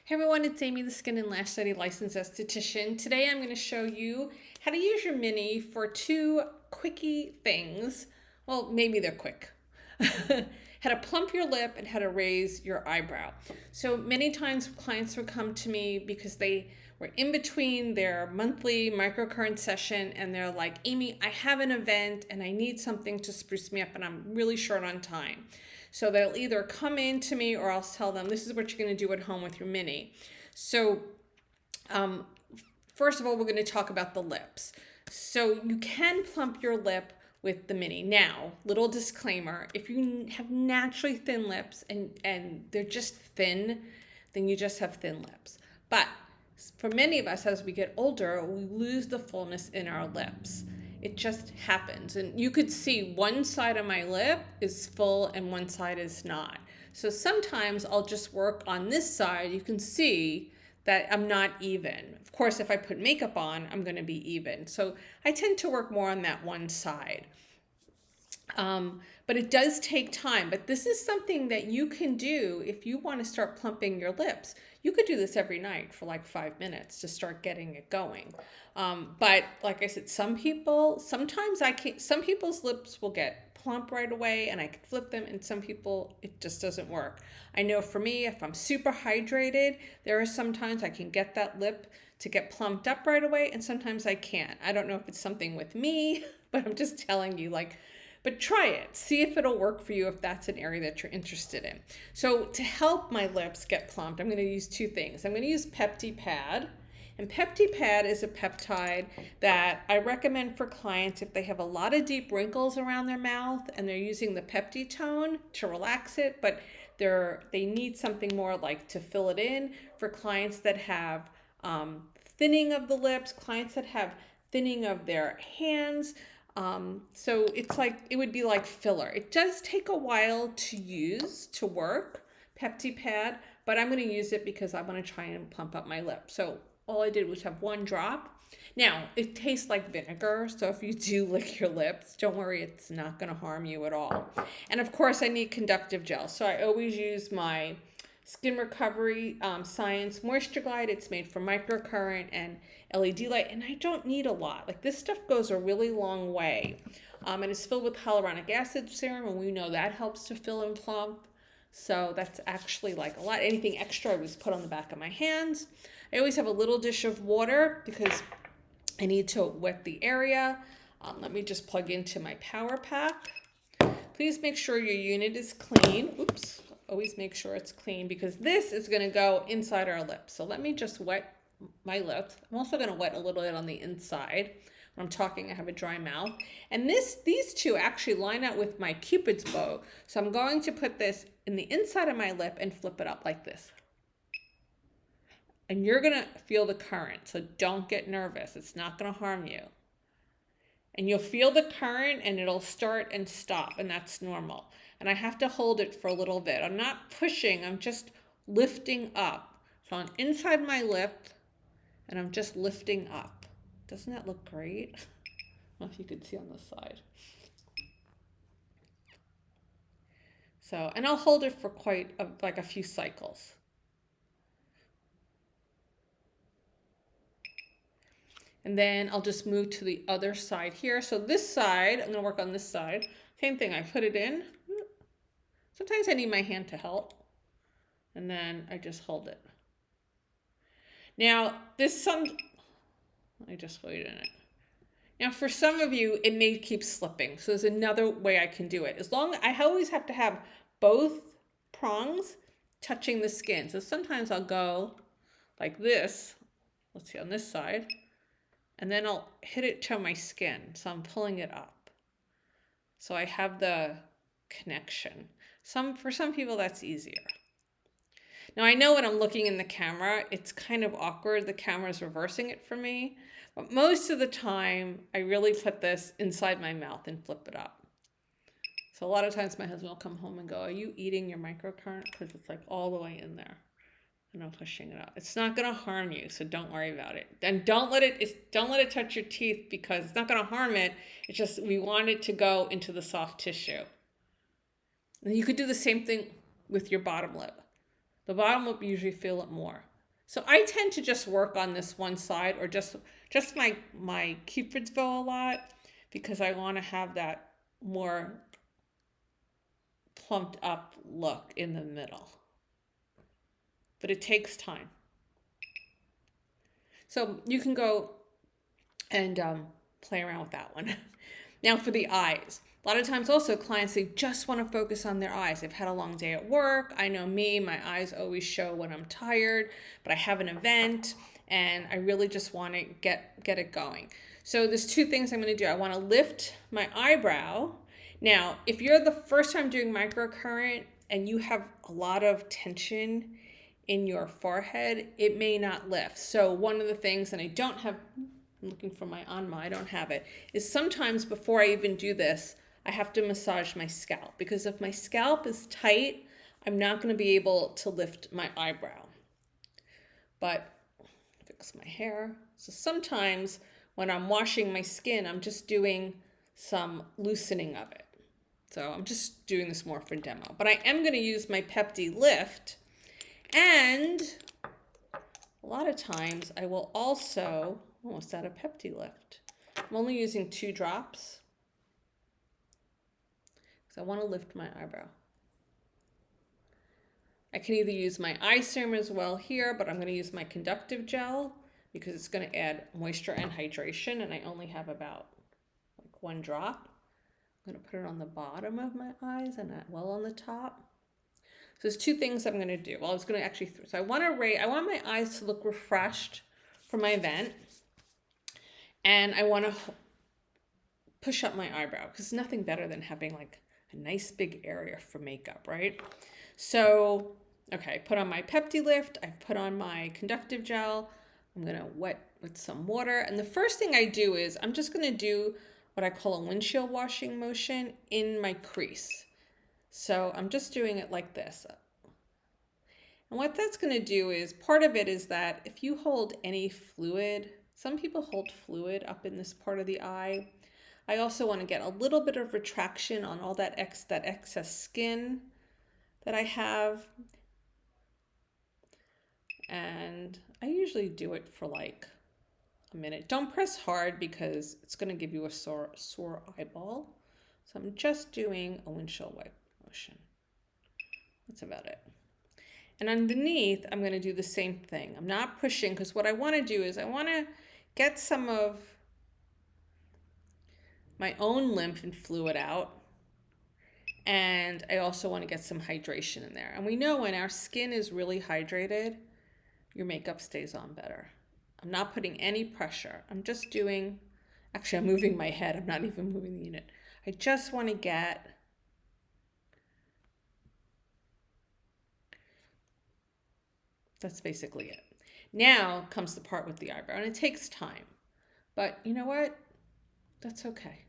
Hey everyone, it's Amy, the Skin and Lash Study licensed esthetician. Today I'm going to show you how to use your mini for two quickie things. Well, maybe they're quick. How to plump your lip and how to raise your eyebrow. So many times clients will come to me because they were in between their monthly microcurrent session and they're like, Amy, I have an event and I need something to spruce me up and I'm really short on time. So they'll either come in to me or I'll tell them, this is what you're going to do at home with your mini. So first of all, we're going to talk about the lips. So you can plump your lip with the mini. Now, little disclaimer, if you have naturally thin lips and they're just thin, then you just have thin lips. But for many of us, as we get older, we lose the fullness in our lips. It just happens. And you could see one side of my lip is full and one side is not. So sometimes I'll just work on this side. You can see that I'm not even. Of course, if I put makeup on, I'm going to be even. So I tend to work more on that one side. But it does take time. But this is something that you can do if you want to start plumping your lips. You could do this every night for like 5 minutes to start getting it going. But like I said, some people's lips will get plump right away and I can flip them, and some people it just doesn't work. I know for me, if I'm super hydrated, there are sometimes I can get that lip to get plumped up right away, and sometimes I can't. I don't know if it's something with me, but I'm just telling you, but try it. See if it'll work for you if that's an area that you're interested in. So to help my lips get plumped, I'm going to use two things. I'm going to use Pepti Pad. And Pepti Pad is a peptide that I recommend for clients if they have a lot of deep wrinkles around their mouth and they're using the Pepti tone to relax it, but they need something more like to fill it in. For clients that have thinning of the lips, clients that have thinning of their hands, so it's like, it would be like filler. It does take a while to use, to work, Pepti Pad, but I'm going to use it because I want to try and plump up my lip. So all I did was have one drop. Now, it tastes like vinegar, so if you do lick your lips, don't worry, it's not going to harm you at all. And of course, I need conductive gel, so I always use my Skin Recovery Science MoisturGlyde. It's made from microcurrent and LED light, and I don't need a lot. Like, this stuff goes a really long way. And it's filled with hyaluronic acid serum, and we know that helps to fill and plump. So that's actually like a lot. Anything extra I was put on the back of my hands. I always have a little dish of water because I need to wet the area. Let me just plug into my power pack. Please make sure your unit is clean. Oops. Always make sure it's clean because this is going to go inside our lips. So let me just wet my lips. I'm also going to wet a little bit on the inside. When I'm talking, I have a dry mouth. And these two actually line up with my Cupid's bow. So I'm going to put this in the inside of my lip and flip it up like this. And you're going to feel the current. So don't get nervous. It's not going to harm you. And you'll feel the current and it'll start and stop, and that's normal. And I have to hold it for a little bit. I'm not pushing, I'm just lifting up. So on inside my lip, and I'm just lifting up. Doesn't that look great? I don't know if you could see on this side. So, and I'll hold it for like a few cycles. And then I'll just move to the other side here. So this side, I'm going to work on this side. Same thing, I put it in. Sometimes I need my hand to help. And then I just hold it. Now, I just hold it in it. Now, for some of you, it may keep slipping. So there's another way I can do it. I always have to have both prongs touching the skin. So sometimes I'll go like this. Let's see, on this side. And then I'll hit it to my skin. So I'm pulling it up. So I have the connection. For some people, that's easier. Now, I know when I'm looking in the camera, it's kind of awkward. The camera's reversing it for me. But most of the time, I really put this inside my mouth and flip it up. So a lot of times my husband will come home and go, are you eating your microcurrent? Because it's like all the way in there. And I'm pushing it out. It's not going to harm you, so don't worry about it. And don't let it touch your teeth because it's not going to harm it. It's just we want it to go into the soft tissue. And you could do the same thing with your bottom lip. The bottom lip, you usually feel it more. So I tend to just work on this one side, or just my cupid's bow a lot, because I want to have that more plumped up look in the middle. But it takes time. So you can go and play around with that one. Now for the eyes. A lot of times also clients, they just want to focus on their eyes. They've had a long day at work. I know me, my eyes always show when I'm tired, but I have an event and I really just want to get it going. So there's two things I'm going to do. I want to lift my eyebrow. Now, if you're the first time doing microcurrent and you have a lot of tension in your forehead, it may not lift. So one of the things, and I don't have, I'm looking for my Anma, I don't have it, is sometimes before I even do this, I have to massage my scalp, because if my scalp is tight, I'm not going to be able to lift my eyebrow. But fix my hair. So sometimes when I'm washing my skin, I'm just doing some loosening of it. So I'm just doing this more for demo. But I am going to use my Pepti Lift, and a lot of times I will also, almost out of Pepti Lift. I'm only using 2 drops. So I want to lift my eyebrow. I can either use my eye serum as well here, but I'm going to use my conductive gel because it's going to add moisture and hydration, and I only have about like 1 drop. I'm going to put it on the bottom of my eyes and not well on the top. So there's 2 things I'm going to do. Well, I was going to actually, so I want my eyes to look refreshed for my event, and I want to push up my eyebrow because there's nothing better than having like a nice big area for makeup, right? So, okay, put on my Pepti Lift, I've put on my conductive gel, I'm gonna wet with some water, and the first thing I do is I'm just gonna do what I call a windshield washing motion in my crease. So I'm just doing it like this. And what that's gonna do is, part of it is that if you hold any fluid, some people hold fluid up in this part of the eye. I also want to get a little bit of retraction on all that excess skin that I have. And I usually do it for like a minute. Don't press hard because it's going to give you a sore eyeball. So I'm just doing a windshield wipe motion. That's about it. And underneath, I'm going to do the same thing. I'm not pushing, because what I want to do is I want to get some of my own lymph and fluid out, and I also want to get some hydration in there. And we know when our skin is really hydrated, your makeup stays on better. I'm not putting any pressure. I'm just doing, actually I'm moving my head, I'm not even moving the unit. I just want to get that's basically it. Now comes the part with the eyebrow, and it takes time. But you know what? That's okay.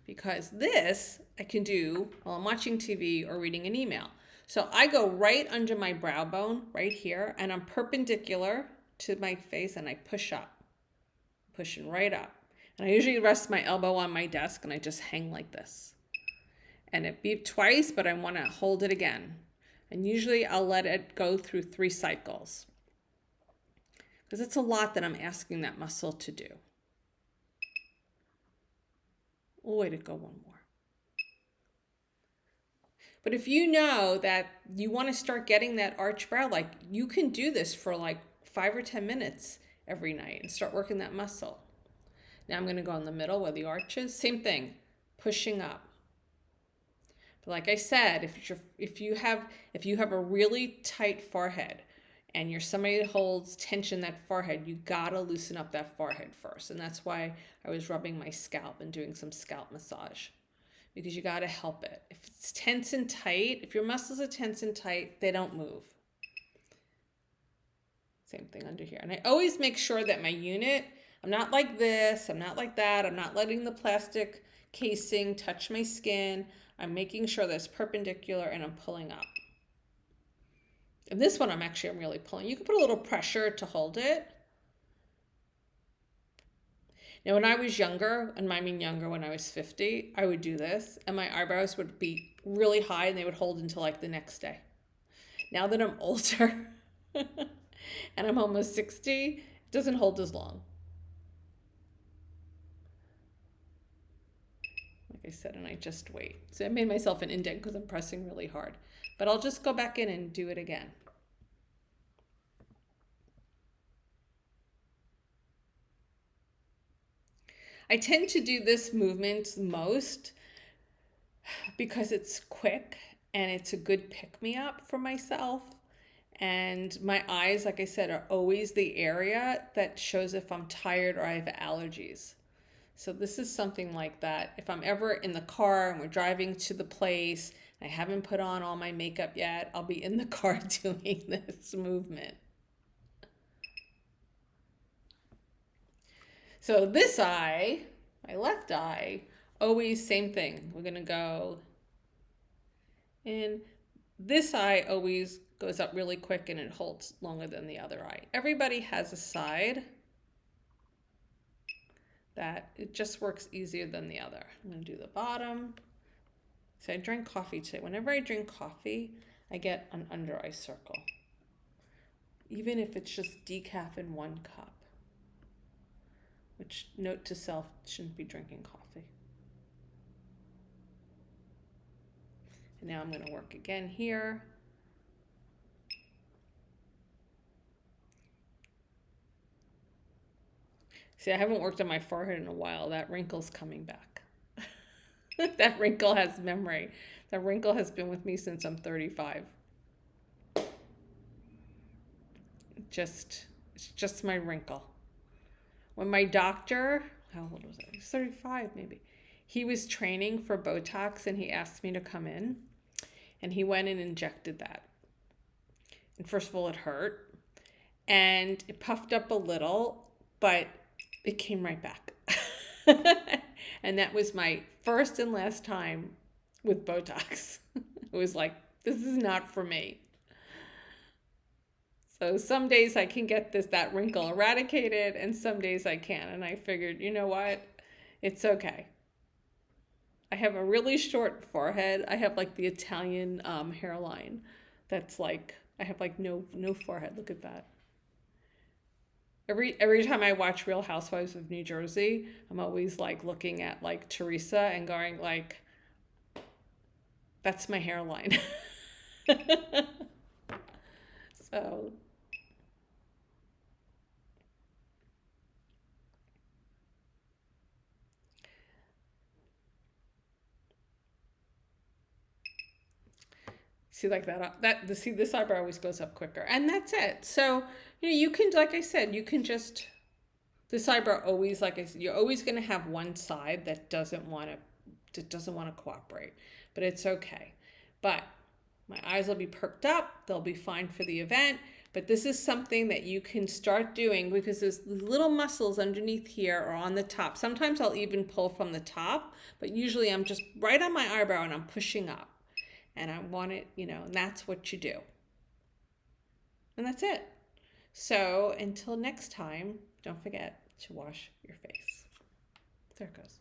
Because this I can do while I'm watching TV or reading an email. So I go right under my brow bone, right here, and I'm perpendicular to my face, and I push up, pushing right up. And I usually rest my elbow on my desk, and I just hang like this. And it beeped twice, but I want to hold it again. And usually I'll let it go through 3 cycles, because it's a lot that I'm asking that muscle to do. Oh, way to go, 1 more. But if you know that you want to start getting that arch brow, like you can do this for like 5 or 10 minutes every night and start working that muscle. Now I'm going to go in the middle where the arch is. Same thing, pushing up. But like I said, if you have a really tight forehead and you're somebody that holds tension in that forehead, you gotta loosen up that forehead first. And that's why I was rubbing my scalp and doing some scalp massage, because you gotta help it. If it's tense and tight, if your muscles are tense and tight, they don't move. Same thing under here. And I always make sure that my unit, I'm not like this, I'm not like that, I'm not letting the plastic casing touch my skin. I'm making sure that it's perpendicular and I'm pulling up. And this one I'm really pulling. You can put a little pressure to hold it. Now when I was younger, and I mean younger, when I was 50, I would do this and my eyebrows would be really high and they would hold until like the next day. Now that I'm older and I'm almost 60, it doesn't hold as long. Like I said, and I just wait. So I made myself an indent because I'm pressing really hard. But I'll just go back in and do it again. I tend to do this movement most because it's quick and it's a good pick-me-up for myself. And my eyes, like I said, are always the area that shows if I'm tired or I have allergies. So this is something like that. If I'm ever in the car and we're driving to the place, and I haven't put on all my makeup yet, I'll be in the car doing this movement. So this eye, my left eye, always same thing. We're gonna go in. This eye always goes up really quick and it holds longer than the other eye. Everybody has a side that it just works easier than the other. I'm gonna do the bottom. So I drank coffee today. Whenever I drink coffee, I get an under eye circle. Even if it's just decaf in 1 cup. Which, note to self, shouldn't be drinking coffee. And now I'm gonna work again here. See, I haven't worked on my forehead in a while. That wrinkle's coming back. That wrinkle has memory. That wrinkle has been with me since I'm 35. It's just my wrinkle. When my doctor, how old was I? He was 35 maybe. He was training for Botox and he asked me to come in. And he went and injected that. And first of all, it hurt. And it puffed up a little, but it came right back. And that was my first and last time with Botox. It was like, this is not for me. So some days I can get that wrinkle eradicated and some days I can't. And I figured, you know what? It's okay. I have a really short forehead. I have like the Italian hairline. That's like, I have like no forehead. Look at that. Every time I watch Real Housewives of New Jersey, I'm always like looking at like Teresa and going like, that's my hairline. So see like see this eyebrow always goes up quicker and that's it. So, you know, you can, like I said, you can just, this eyebrow always, like I said, you're always going to have one side that doesn't want to cooperate, but it's okay. But my eyes will be perked up. They'll be fine for the event. But this is something that you can start doing because there's little muscles underneath here or on the top. Sometimes I'll even pull from the top, but usually I'm just right on my eyebrow and I'm pushing up. And I want it, you know, and that's what you do. And that's it. So until next time, don't forget to wash your face. There it goes.